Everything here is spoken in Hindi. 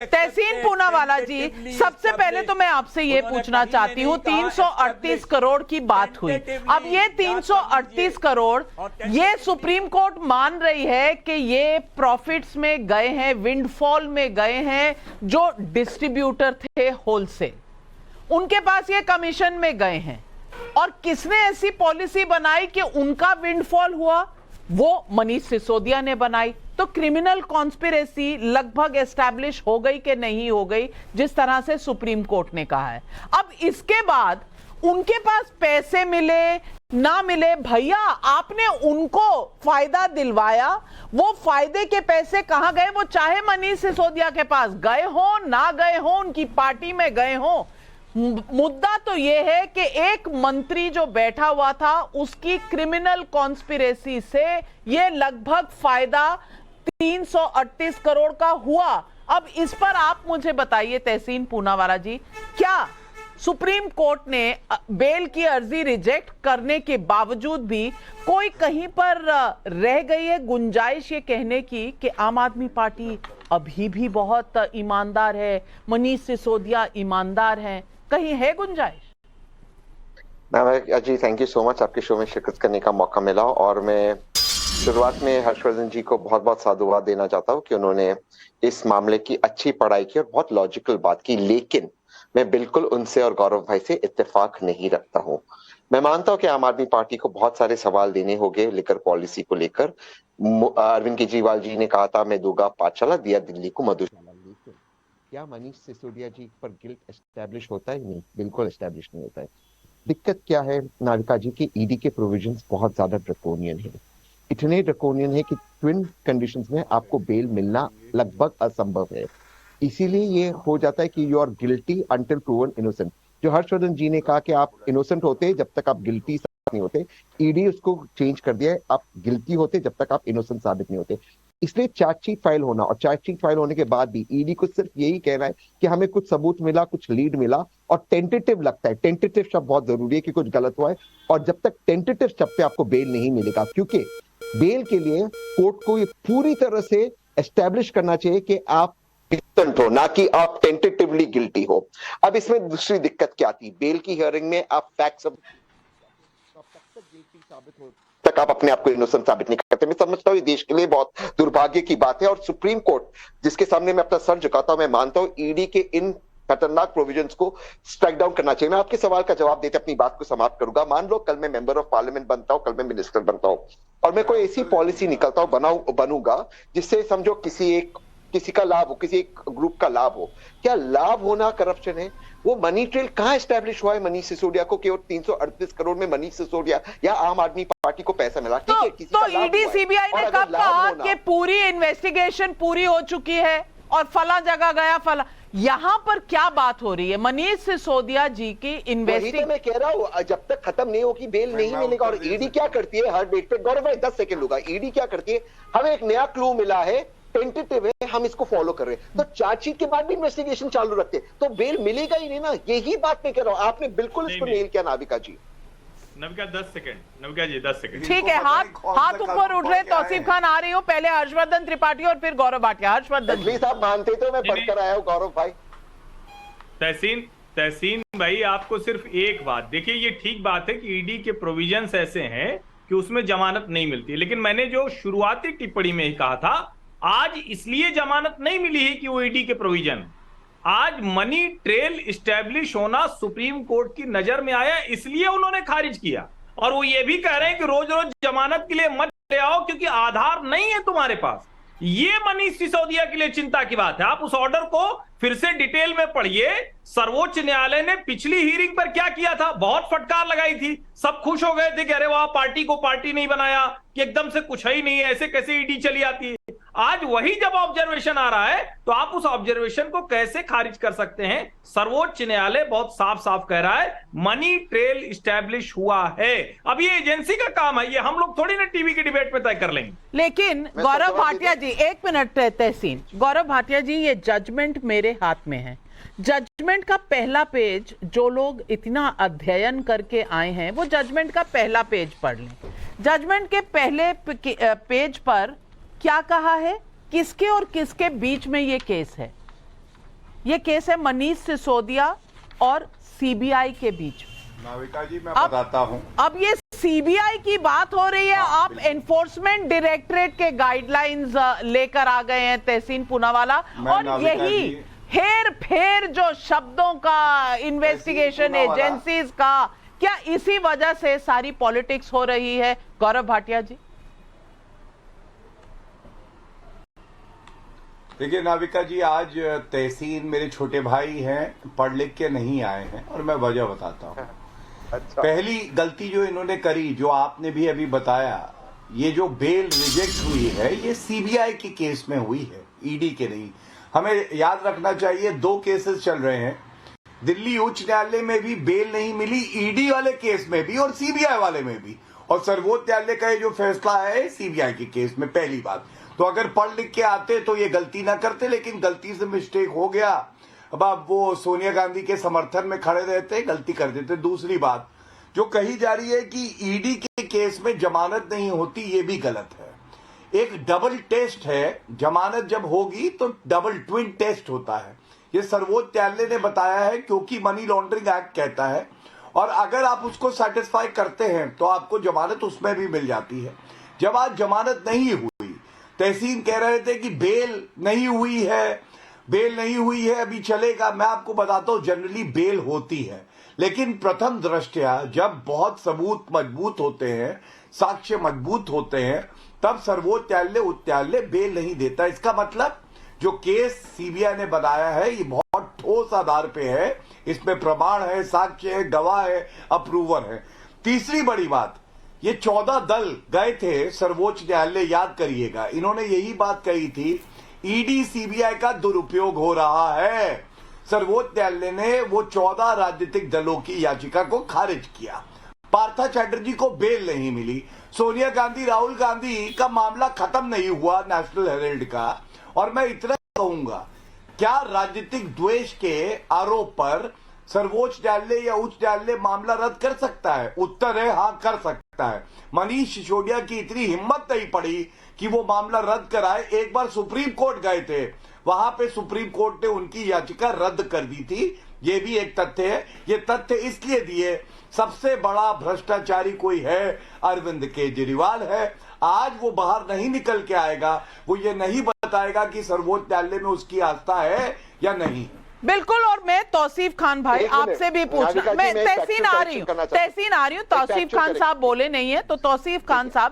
तहसीन पूनावाला जी, सबसे पहले तो मैं आपसे ये पूछना चाहती हूँ, 338 करोड़ की बात हुई। अब ये 338 करोड़ ये सुप्रीम कोर्ट मान रही है कि ये प्रॉफिट्स में गए हैं, विंडफॉल में गए हैं, जो डिस्ट्रीब्यूटर थे होलसेल, उनके पास ये कमीशन में गए हैं। और किसने ऐसी पॉलिसी बनाई कि उनका विंडफॉल हुआ? वो मनीष सिसोदिया ने बनाई। तो क्रिमिनल कॉन्स्पिरेसी लगभग एस्टैब्लिश हो गई कि नहीं हो गई, जिस तरह से सुप्रीम कोर्ट ने कहा है। अब इसके बाद उनके पास पैसे मिले ना मिले, भैया आपने उनको फायदा दिलवाया, वो फायदे के पैसे कहां गए? वो चाहे मनीष सिसोदिया के पास गए हो ना गए हो, उनकी पार्टी में गए हो, मुद्दा तो यह है कि एक मंत्री जो बैठा हुआ था उसकी क्रिमिनल कॉन्स्पिरेसी से यह लगभग फायदा 338 करोड़ का हुआ। अब इस पर आप मुझे बताइए तहसीन पूनावाला जी, क्या सुप्रीम कोर्ट ने बेल की अर्जी रिजेक्ट करने के बावजूद भी कोई कहीं पर रह गई है गुंजाइश ये कहने की कि आम आदमी पार्टी अभी भी बहुत ईमानदार है, मनीष सिसोदिया ईमानदार हैं, कहीं है गुंजाइश? जी थैंक यू सो मच, आपके शो में शिरकत करने का मौका मिला। और मैं शुरुआत में हर्षवर्धन जी को बहुत बहुत साधुवाद देना चाहता हूँ कि उन्होंने इस मामले की अच्छी पढ़ाई की और बहुत लॉजिकल बात की। लेकिन मैं बिल्कुल उनसे और गौरव भाई से इत्तेफाक नहीं रखता हूँ। मैं मानता हूँ कि आम आदमी पार्टी को बहुत सारे सवाल देने होंगे लिकर पॉलिसी को लेकर। अरविंद केजरीवाल जी ने कहा था मैं दूंगा पाठशाला, दिया दिल्ली को मधुशाला। लेकिन क्या मनीष सिसोदिया जी पर गिल्ट एस्टैब्लिश होता है? नहीं, बिल्कुल एस्टैब्लिश नहीं होता है। दिक्कत क्या है नाविका जी की? ईडी के प्रोविजंस बहुत ज्यादा ड्रकोनियन है, इतने ड्रकोनियन है कि ट्विन कंडीशंस में आपको बेल मिलना लगभग असंभव है। इसीलिए ये हो जाता है कि you are guilty until proven innocent. जो हर्षवर्धन जी ने कहा कि आप इनोसेंट होते जब तक आप गिल्टी नहीं होते, ईडी उसको चेंज कर दिया है, आप गिल्टी होते जब तक आप इनोसेंट साबित नहीं होते। इसलिए चार्जशीट फाइल होना और चार्जशीट फाइल होने के बाद भी ईडी को सिर्फ यही कहना है कि हमें कुछ सबूत मिला, कुछ लीड मिला और टेंटेटिव लगता है। टेंटेटिव शब्द बहुत जरूरी है कि कुछ गलत हुआ है, और जब तक टेंटेटिव शब्द पे आपको बेल नहीं मिलेगा, क्योंकि बेल के लिए कोर्ट को ये पूरी तरह से एस्टैब्लिश करना चाहिए कि आप इनोसेंट हो, ना कि आप टेंटेटिवली गिल्टी हो। अब इसमें दूसरी दिक्कत क्या थी? बेल की हियरिंग में आप फैक्ट्स साबित हो तक आप अपने आप को इनोसेंट साबित नहीं करते। मैं समझता हूँ ये देश के लिए बहुत दुर्भाग्य की बात है। और सुप्रीम कोर्ट जिसके सामने मैं अपना सर झुकाता हूं, मैं मानता हूँ ईडी के इन खतरनाक प्रोविजंस को स्ट्राइक डाउन करना चाहिए। मैं आपके सवाल का जवाब देते अपनी बात को समाप्त करूंगा। मान लो कल मैं मेंबर ऑफ पार्लियामेंट बनता हूं, कल मैं मिनिस्टर बनता हूं और मैं कोई ऐसी पॉलिसी निकलता हूं बनूंगा जिससे समझो किसी का लाभ हो, किसी एक ग्रुप का लाभ हो। क्या लाभ होना करप्शन है? वो मनी ट्रेल कहां एस्टैब्लिश हुआ है मनीष सिसोदिया को? केवल 338 करोड़ में मनीष सिसोदिया या आम आदमी पार्टी को पैसा मिला? ठीक है, किसी का लाभ ईडी सीबीआई ने कब कहा कि पूरी इन्वेस्टिगेशन पूरी हो चुकी है और फला जगह गया फला? यहां पर क्या बात हो रही है? मनीष सिसोदिया जी की इन्वेस्टिगेशन, मैं कह रहा हूं जब तक खत्म नहीं होगी बेल नहीं मिलेगा। और ईडी क्या करती है हर डेट पे? गौरव भाई 10 सेकंड लूंगा। ईडी क्या करती है? हमें एक नया क्लू मिला है, टेंटेटिव है, हम इसको फॉलो कर रहे हैं, तो चार्जशीट के बाद भी इन्वेस्टिगेशन चालू रखते हैं, तो बेल मिलेगा ही नहीं ना। यही बात मैं कह रहा हूं, आपने बिल्कुल इसको नेल किया नाविका जी। नविका 10 सेकंड, नविका जी 10 सेकंड। ठीक है, हाथ ऊपर उठ रहे। तौसीफ खान आ रही हूं, पहले हर्षवर्धन त्रिपाठी और फिर गौरव भाटिया। हर्षवर्धन जी साहब मानते तो मैं बढ़कर आया हूं। गौरव भाई, तहसीन भाई आपको सिर्फ एक बात देखिए, ये ठीक बात है कि ईडी के प्रोविजंस ऐसे हैं कि उसमें जमानत नहीं मिलती, लेकिन मैंने जो शुरुआती टिप्पणी में ही कहा था, आज इसलिए जमानत नहीं मिली है कि वो ईडी के प्रोविजन, आज मनी ट्रेल इस्टेब्लिश होना सुप्रीम कोर्ट की नजर में आया, इसलिए उन्होंने खारिज किया। और वो ये भी कह रहे हैं कि रोज रोज जमानत के लिए मत ले आओ क्योंकि आधार नहीं है तुम्हारे पास। ये मनीष सिसोदिया के लिए चिंता की बात है। आप उस ऑर्डर को फिर से डिटेल में पढ़िए। सर्वोच्च न्यायालय ने पिछली हियरिंग पर क्या किया था? बहुत फटकार लगाई थी, सब खुश हो गए थे कि अरे वाह, पार्टी को पार्टी नहीं बनाया, कि एकदम से कुछ है ही नहीं, ऐसे कैसे ईडी चली आती है। आज वही जब ऑब्जर्वेशन आ रहा है तो आप उस ऑब्जर्वेशन को कैसे खारिज कर सकते हैं? सर्वोच्च न्यायालय बहुत साफ साफ कह रहा है मनी ट्रेल इस्टेब्लिश हुआ है। अब ये एजेंसी का काम है, ये हम लोग थोड़ी ना टीवी की डिबेट में तय कर लेंगे। लेकिन गौरव भाटिया जी, एक मिनट तहसीन, गौरव भाटिया जी, ये जजमेंट मेरे हाथ में है। जजमेंट का पहला पेज, जो लोग इतना अध्ययन करके आए हैं वो जजमेंट का पहला पेज पढ़ लें। जजमेंट के पहले पेज पर क्या कहा है? किसके और किसके बीच में ये केस है? ये केस है मनीष सिसोदिया और सीबीआई के बीच। नाविका जी मैं बताता हूं। अब ये सीबीआई की बात हो रही है, आप एनफोर्समेंट डायरेक्टरेट के गाइडलाइंस लेकर आ गए हैं तहसीन पूनावाला, और यही हेर फेर जो शब्दों का इन्वेस्टिगेशन एजेंसीज का, क्या इसी वजह से सारी पॉलिटिक्स हो रही है गौरव भाटिया जी? देखिए नाविका जी, आज तहसीन मेरे छोटे भाई हैं, पढ़ लिख के नहीं आए हैं, और मैं वजह बताता हूं। अच्छा। पहली गलती जो इन्होंने करी, जो आपने भी अभी बताया, ये जो बेल रिजेक्ट हुई है ये सीबीआई के केस में हुई है, ईडी के नहीं। हमें याद रखना चाहिए 2 केसेस चल रहे हैं। दिल्ली उच्च न्यायालय में भी बेल नहीं मिली, ईडी वाले केस में भी और सीबीआई वाले में भी, और सर्वोच्च न्यायालय का जो फैसला है सीबीआई के केस में। पहली बात तो अगर पढ़ लिख के आते तो ये गलती ना करते, लेकिन गलती से मिस्टेक हो गया। अब वो सोनिया गांधी के समर्थन में खड़े रहते, गलती कर देते। दूसरी बात जो कही जा रही है कि ईडी के केस में जमानत नहीं होती, ये भी गलत है। एक डबल टेस्ट है, जमानत जब होगी तो डबल ट्विन टेस्ट होता है। ये सर्वोच्च न्यायालय ने बताया है, क्योंकि मनी लॉन्ड्रिंग एक्ट कहता है, और अगर आप उसको सेटिस्फाई करते हैं तो आपको जमानत उसमें भी मिल जाती है। जब आज जमानत नहीं हुई, तहसीन कह रहे थे कि बेल नहीं हुई है, बेल नहीं हुई है, अभी चलेगा। मैं आपको बताता हूं, जनरली बेल होती है, लेकिन प्रथम दृष्टया जब बहुत सबूत मजबूत होते हैं, साक्ष्य मजबूत होते हैं, तब सर्वोच्च न्यायालय उच्च न्यायालय बेल नहीं देता। इसका मतलब जो केस सीबीआई ने बनाया है ये बहुत ठोस आधार पे है, इसमें प्रमाण है, साक्ष्य है, गवाह है, अप्रूवर है। तीसरी बड़ी बात, ये 14 दल गए थे सर्वोच्च न्यायालय, याद करिएगा, इन्होंने यही बात कही थी ईडी सीबीआई का दुरुपयोग हो रहा है। सर्वोच्च न्यायालय ने वो 14 राजनीतिक दलों की याचिका को खारिज किया। पार्था चैटर्जी को बेल नहीं मिली, सोनिया गांधी राहुल गांधी का मामला खत्म नहीं हुआ नेशनल हेराल्ड का। और मैं इतना कहूंगा, क्या राजनीतिक द्वेष के आरोप पर सर्वोच्च न्यायालय या उच्च न्यायालय मामला रद्द कर सकता है? उत्तर है हाँ, कर सकता है। मनीष सिसोदिया की इतनी हिम्मत नहीं पड़ी कि वो मामला रद्द कराए। एक बार सुप्रीम कोर्ट गए थे, वहां पे सुप्रीम कोर्ट ने उनकी याचिका रद्द कर दी थी। ये भी एक तथ्य है। ये तथ्य इसलिए दिए, सबसे बड़ा भ्रष्टाचारी कोई है, अरविंद केजरीवाल है। आज वो बाहर नहीं निकल के आएगा, वो ये नहीं बताएगा कि सर्वोच्च न्यायालय में उसकी आस्था है या नहीं। बिल्कुल। और मैं तौसीफ खान भाई आपसे भी पूछना, मैं तहसीन आ रही हूँ, तहसीन आ रही हूँ, तौसीफ खान साहब बोले नहीं है, तो तौसीफ खान साहब